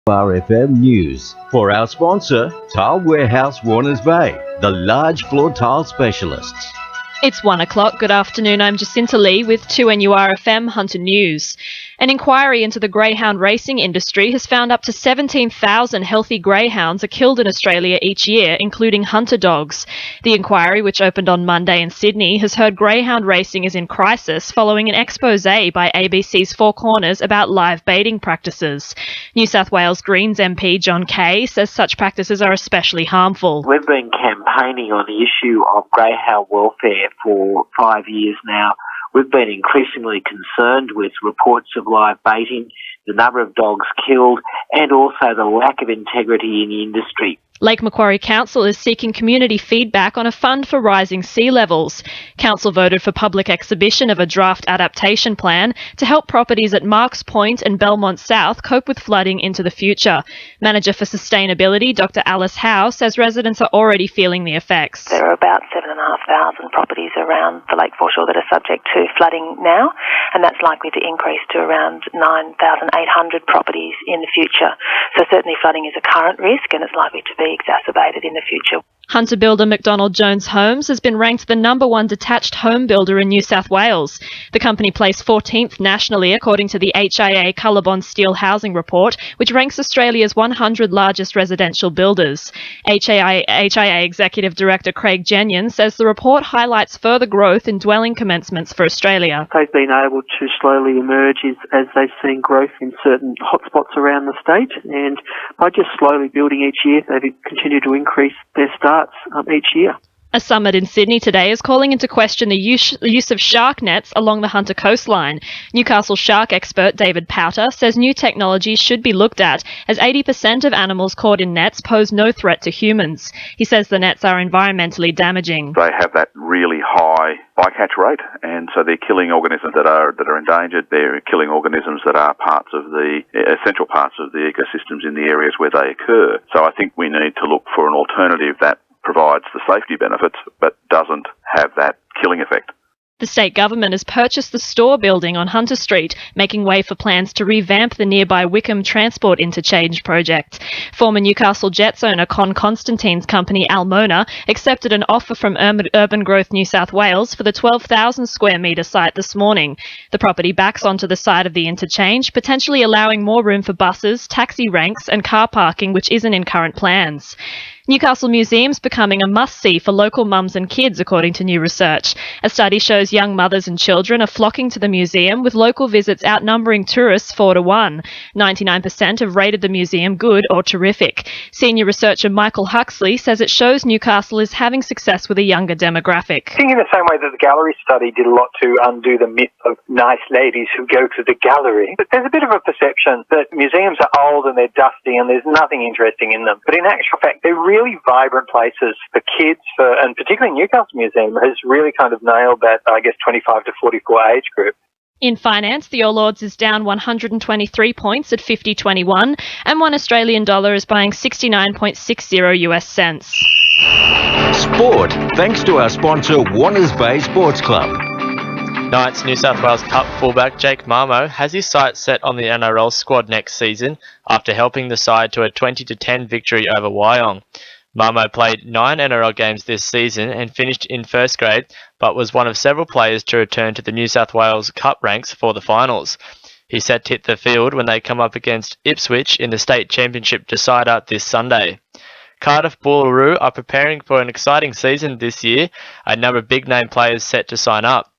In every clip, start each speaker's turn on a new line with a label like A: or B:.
A: RFM News. For our sponsor, Tile Warehouse Warners Bay, the large floor tile specialists.
B: It's 1 o'clock. Good afternoon. I'm Jacinta Lee with 2NURFM Hunter News. An inquiry into the greyhound racing industry has found up to 17,000 healthy greyhounds are killed in Australia each year, including hunter dogs. The inquiry, which opened on Monday in Sydney, has heard greyhound racing is in crisis following an expose by ABC's Four Corners about live baiting practices. New South Wales Greens MP John Kay says such practices are especially harmful.
C: We've been campaigning on the issue of greyhound welfare for 5 years now. We've been increasingly concerned with reports of live baiting, the number of dogs killed, and also the lack of integrity in the industry.
B: Lake Macquarie Council is seeking community feedback on a fund for rising sea levels. Council voted for public exhibition of a draft adaptation plan to help properties at Marks Point and Belmont South cope with flooding into the future. Manager for Sustainability, Dr Alice Howe, says residents are already feeling the effects.
D: There are about 7,500 properties around the Lake Foreshore that are subject to flooding now, and that's likely to increase to around 9,800 properties in the future. So certainly flooding is a current risk, and it's likely to be exacerbated in the future.
B: Hunter builder McDonald Jones Homes has been ranked the #1 detached home builder in New South Wales. The company placed 14th nationally according to the HIA Colorbond Steel Housing Report, which ranks Australia's 100 largest residential builders. HIA Executive Director Craig Genyon says the report highlights further growth in dwelling commencements for Australia.
E: They've been able to slowly emerge as they've seen growth in certain hotspots around the state, and by just slowly building each year, they've continued to increase their starts each year.
B: A summit in Sydney today is calling into question the use of shark nets along the Hunter coastline. Newcastle shark expert David Powter says new technology should be looked at, as 80% of animals caught in nets pose no threat to humans. He says the nets are environmentally damaging.
F: They have that really high bycatch rate, and so they're killing organisms that are endangered. They're killing organisms that are essential parts of the ecosystems in the areas where they occur. So I think we need to look for an alternative that provides the safety benefits but doesn't have that killing effect.
B: The state government has purchased the store building on Hunter Street, making way for plans to revamp the nearby Wickham Transport Interchange project. Former Newcastle Jets owner Con Constantine's company Almona accepted an offer from Urban Growth New South Wales for the 12,000 square metre site this morning. The property backs onto the side of the interchange, potentially allowing more room for buses, taxi ranks and car parking, which isn't in current plans. Newcastle Museum's becoming a must-see for local mums and kids, according to new research. A study shows young mothers and children are flocking to the museum, with local visits outnumbering tourists 4-1. 99% have rated the museum good or terrific. Senior researcher Michael Huxley says it shows Newcastle is having success with a younger demographic.
G: I think in the same way that the gallery study did a lot to undo the myth of nice ladies who go to the gallery, but there's a bit of a perception that museums are old and they're dusty and there's nothing interesting in them. But in actual fact, they're really vibrant places for kids, and particularly Newcastle Museum has really kind of nailed that, 25 to 44 age group.
B: In finance, the All Ords is down 123 points at 50.21, and one Australian dollar is buying 69.60 US cents.
A: Sport, thanks to our sponsor Warners Bay Sports Club.
H: Knights New South Wales Cup fullback Jake Marmo has his sights set on the NRL squad next season after helping the side to a 20-10 victory over Wyong. Marmo played 9 NRL games this season and finished in first grade, but was one of several players to return to the New South Wales Cup ranks for the finals. He's set to hit the field when they come up against Ipswich in the state championship decider this Sunday. Cardiff Boolaroo are preparing for an exciting season this year, a number of big-name players set to sign up.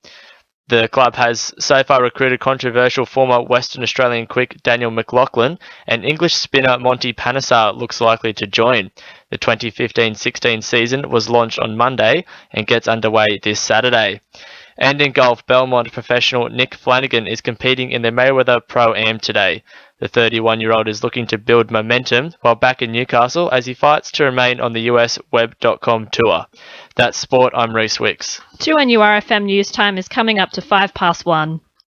H: The club has so far recruited controversial former Western Australian quick Daniel McLaughlin, and English spinner Monty Panesar looks likely to join. The 2015-16 season was launched on Monday and gets underway this Saturday. And in golf, Belmont professional Nick Flanagan is competing in the Mayweather Pro-Am today. The 31-year-old is looking to build momentum while back in Newcastle as he fights to remain on the US Web.com tour. That's sport, I'm Reese Wicks.
B: 2NURFM News Time is coming up to 1:05.